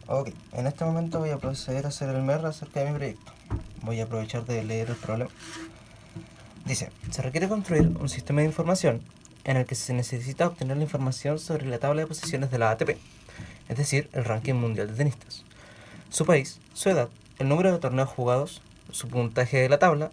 Ok, en este momento voy a proceder a hacer el MER acerca de mi proyecto. Voy a aprovechar de leer el problema. Dice, se requiere construir un sistema de información en el que se necesita obtener la información sobre la tabla de posiciones de la ATP, es decir, el ranking mundial de tenistas, su país, su edad, el número de torneos jugados, su puntaje de la tabla.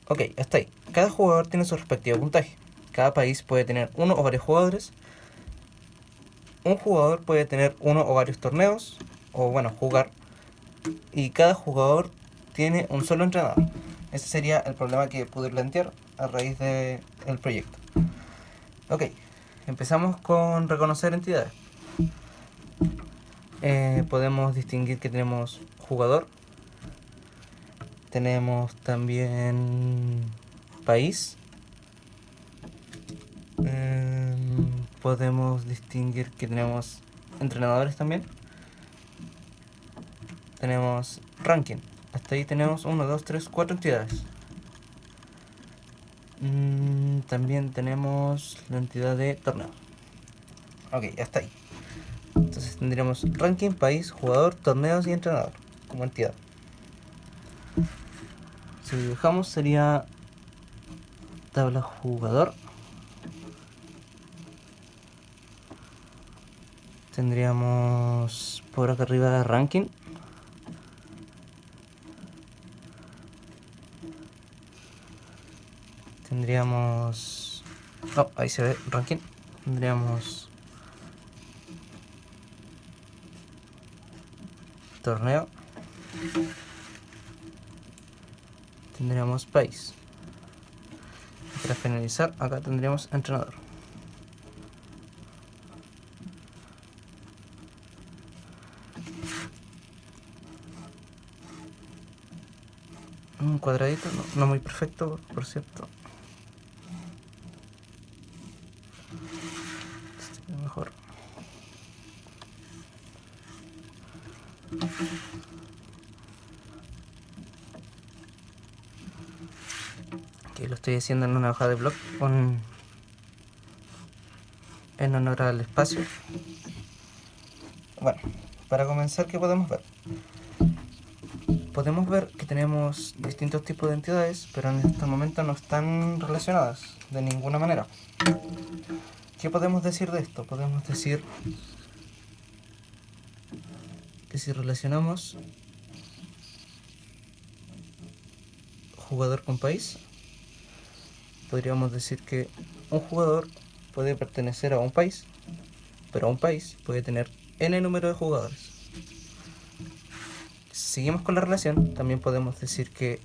Ok, hasta ahí. Cada jugador tiene su respectivo puntaje. Cada país puede tener uno o varios jugadores. Un jugador puede tener uno o varios torneos, o bueno, jugar. Y cada jugador tiene un solo entrenador. Ese sería el problema que pude plantear a raíz del proyecto. Ok, empezamos con reconocer entidades. Podemos distinguir que tenemos jugador. Tenemos también país. Podemos distinguir que tenemos entrenadores también. Tenemos ranking. Hasta ahí tenemos 1, 2, 3, 4 entidades. También tenemos la entidad de torneo. Ok, hasta ahí. Entonces tendríamos ranking, país, jugador, torneos y entrenador como entidad. Si dibujamos sería tabla jugador. Tendríamos por acá arriba ranking. Tendríamos... Oh, ahí se ve ranking. Tendríamos torneo. Tendríamos país. Para finalizar, acá tendríamos entrenador. Un cuadradito, no muy perfecto, por cierto. Este mejor. Que lo estoy haciendo en una hoja de blog en honor al espacio. Bueno, para comenzar, ¿qué podemos ver? Podemos ver que tenemos distintos tipos de entidades, pero en este momento no están relacionadas de ninguna manera. ¿Qué podemos decir de esto? Podemos decir que si relacionamos jugador con país, podríamos decir que un jugador puede pertenecer a un país, pero un país puede tener n número de jugadores. Si seguimos con la relación, también podemos decir que,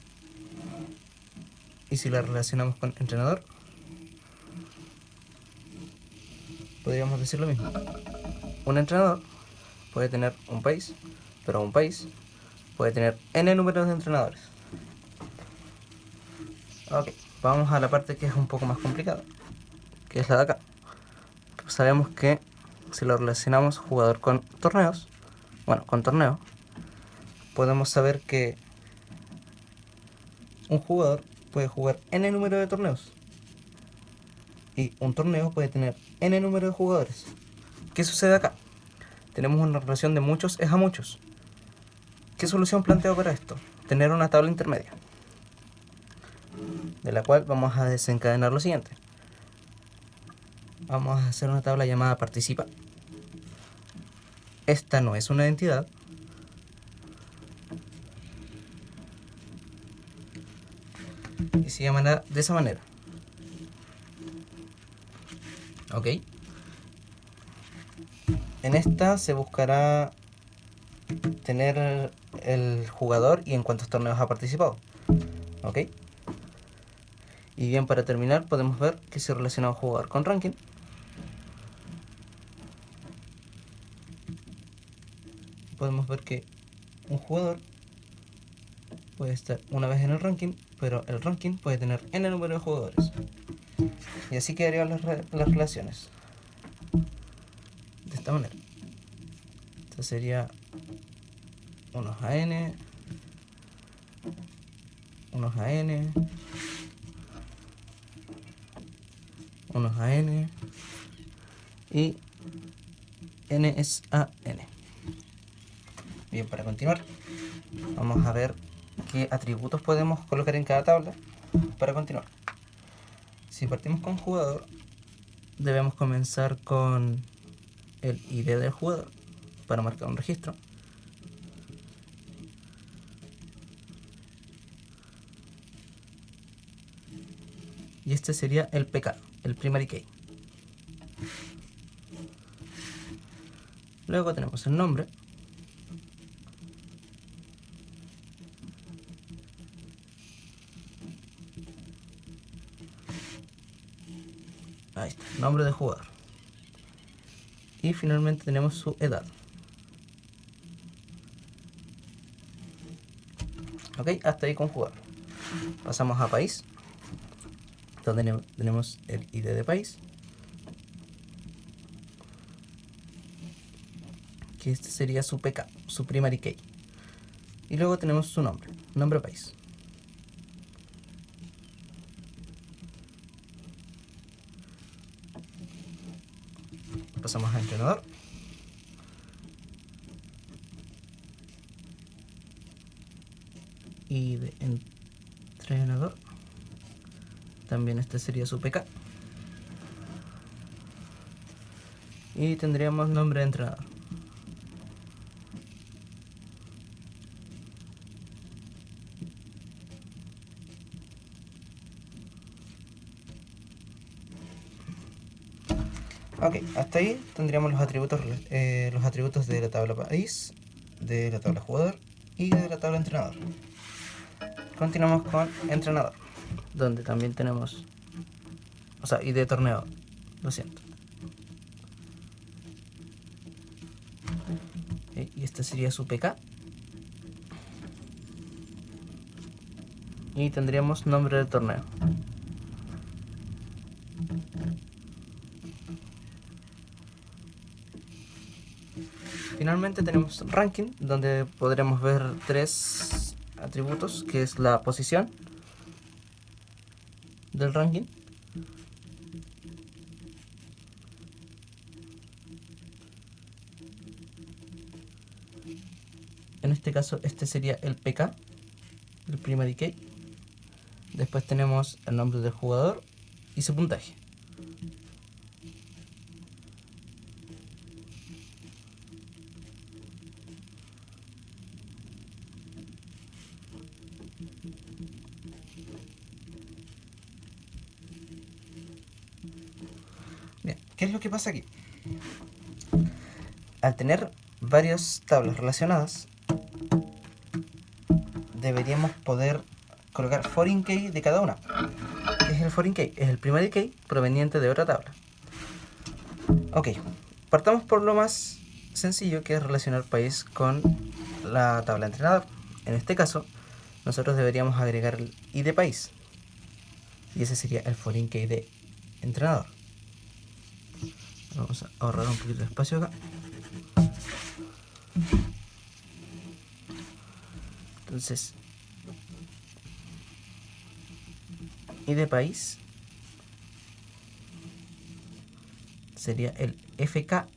y si la relacionamos con entrenador, podríamos decir lo mismo. Un entrenador puede tener un país, pero un país puede tener n números de entrenadores. Ok, vamos a la parte que es un poco más complicada, que es la de acá. Sabemos que si lo relacionamos jugador con torneos, bueno, con torneo, podemos saber que un jugador puede jugar n número de torneos y un torneo puede tener n número de jugadores. ¿Qué sucede acá? Tenemos una relación de muchos es a muchos. ¿Qué solución planteo para esto? Tener una tabla intermedia, de la cual vamos a desencadenar lo siguiente. Vamos a hacer una tabla llamada participa. Esta no es una entidad. Y se llamará de esa manera. Ok. En esta se buscará tener el jugador y en cuántos torneos ha participado. Ok. Y bien, para terminar podemos ver que se relaciona un jugador con ranking. Podemos ver que un jugador puede estar una vez en el ranking, pero el ranking puede tener n número de jugadores. Y así quedarían las relaciones. De esta manera. Esto sería unos a n, unos a n, unos a n y n es a n. Bien, para continuar, vamos a ver qué atributos podemos colocar en cada tabla para continuar. Si partimos con jugador, debemos comenzar con el ID del jugador para marcar un registro. Y este sería el PK, el primary key. Luego tenemos el nombre. Ahí está, nombre del jugador. Y finalmente tenemos su edad. Ok, hasta ahí con jugador. Pasamos a país, donde tenemos el ID de país, que este sería su PK, su primary key. Y luego tenemos su nombre, nombre país. Pasamos a entrenador. Y de entrenador, también este sería su PK. Y tendríamos nombre de entrenador. Ok, hasta ahí tendríamos los atributos de la tabla país, de la tabla jugador y de la tabla entrenador. Continuamos con entrenador, donde también tenemos, y de torneo, lo siento. Y este sería su PK. Y tendríamos nombre del torneo. Finalmente tenemos ranking, donde podremos ver 3 atributos, que es la posición del ranking, en este caso este sería el PK, el primary key. Después tenemos el nombre del jugador y su puntaje. Bien, ¿qué es lo que pasa aquí? Al tener varias tablas relacionadas, deberíamos poder colocar foreign key de cada una. ¿Qué es el foreign key? Es el primary key proveniente de otra tabla. Ok, partamos por lo más sencillo, que es relacionar país con la tabla entrenador. En este caso, nosotros deberíamos agregar el ID país, y ese sería el foreign key de entrenador. Vamos a ahorrar un poquito de espacio acá. Entonces, ID país sería el FK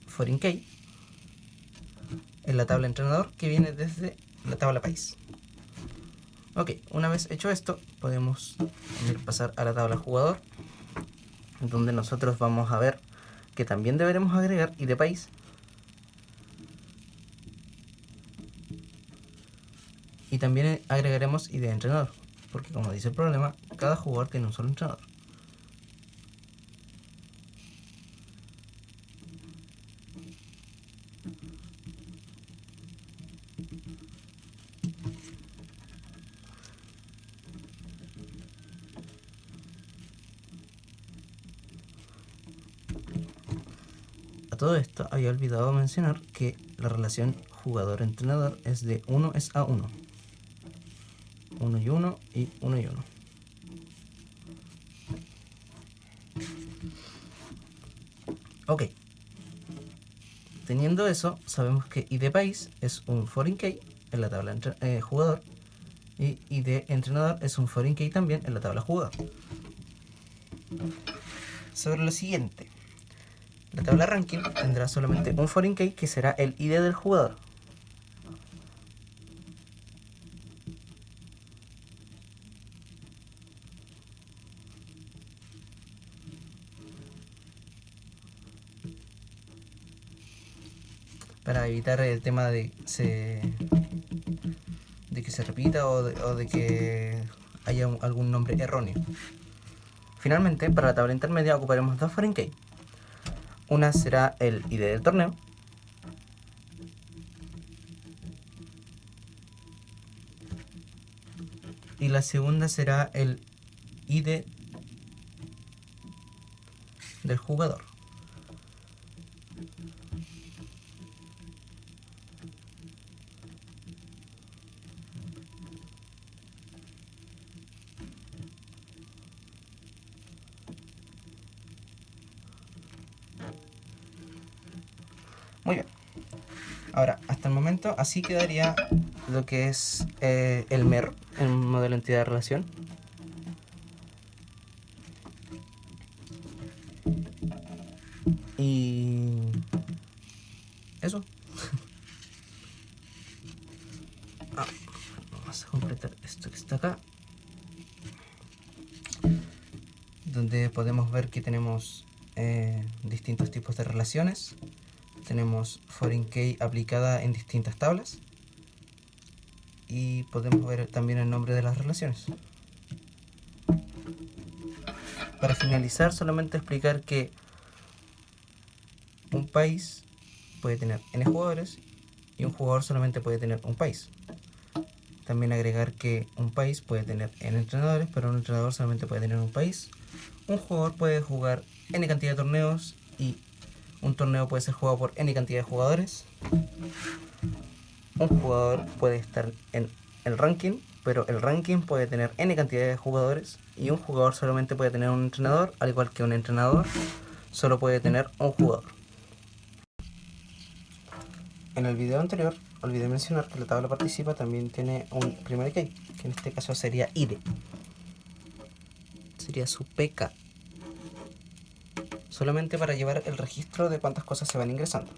foreign key en la tabla entrenador, que viene desde la tabla país. Ok, una vez hecho esto, podemos pasar a la tabla jugador, donde nosotros vamos a ver que también deberemos agregar ID país y también agregaremos ID entrenador, porque como dice el problema, cada jugador tiene un solo entrenador. A todo esto había olvidado mencionar que la relación jugador-entrenador es de 1 es a 1. 1 y 1 y 1 y 1. Ok. Teniendo eso, sabemos que ID país es un foreign key en la tabla jugador, y ID entrenador es un foreign key también en la tabla jugador. Sobre lo siguiente, la tabla ranking tendrá solamente un foreign key, que será el ID del jugador. para evitar el tema de que se repita o de que haya algún nombre erróneo. Finalmente, para la tabla intermedia ocuparemos dos foreign key. Una será el ID del torneo y la segunda será el ID del jugador. Muy bien. Ahora, hasta el momento, así quedaría lo que es el MER, el modelo entidad de relación. Y eso. Vamos a completar esto que está acá, donde podemos ver que tenemos distintos tipos de relaciones. Tenemos foreign key aplicada en distintas tablas y podemos ver también el nombre de las relaciones. Para finalizar, solamente explicar que un país puede tener n jugadores y un jugador solamente puede tener un país. También agregar que un país puede tener n entrenadores, pero un entrenador solamente puede tener un país. Un jugador puede jugar n cantidad de torneos y un torneo puede ser jugado por n cantidad de jugadores. Un jugador puede estar en el ranking, pero el ranking puede tener n cantidad de jugadores. Y un jugador solamente puede tener un entrenador, al igual que un entrenador solo puede tener un jugador. En el video anterior olvidé mencionar que la tabla participa también tiene un primary key, que en este caso sería ID. Sería su PK. Solamente para llevar el registro de cuántas cosas se van ingresando.